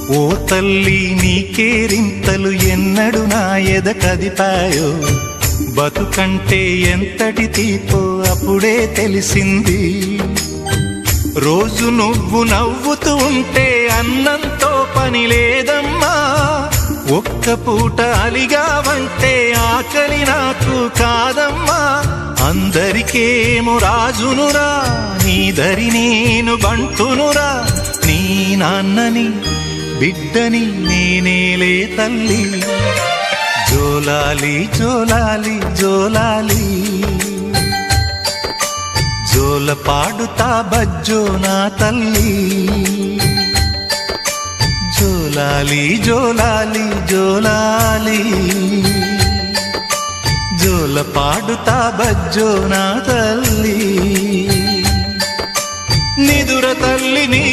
ఓ తల్లి నీకేరింతలు ఎన్నడు నా ఎద కదిపాయో, బతుకంటే ఎంతటి తీపో అప్పుడే తెలిసింది. రోజు నువ్వు నవ్వుతూ ఉంటే అన్నంతో పని లేదమ్మా, ఒక్క పూట అలిగావంటే ఆకలి నాకు కాదమ్మా. అందరికేమో రాజునురా, నీ దరి నేను బంటునురా, నీ నాన్నని బిడ్డని నేనేలే తల్లి. జోలాలి జోలాలి జోలాలి, జోల పాడుతా బజ్జో నా తల్లి. జోలాలి జోలాలి జోలాలి, జోల పాడుతా బజ్జో నా తల్లి. నిదుర తల్లి నీ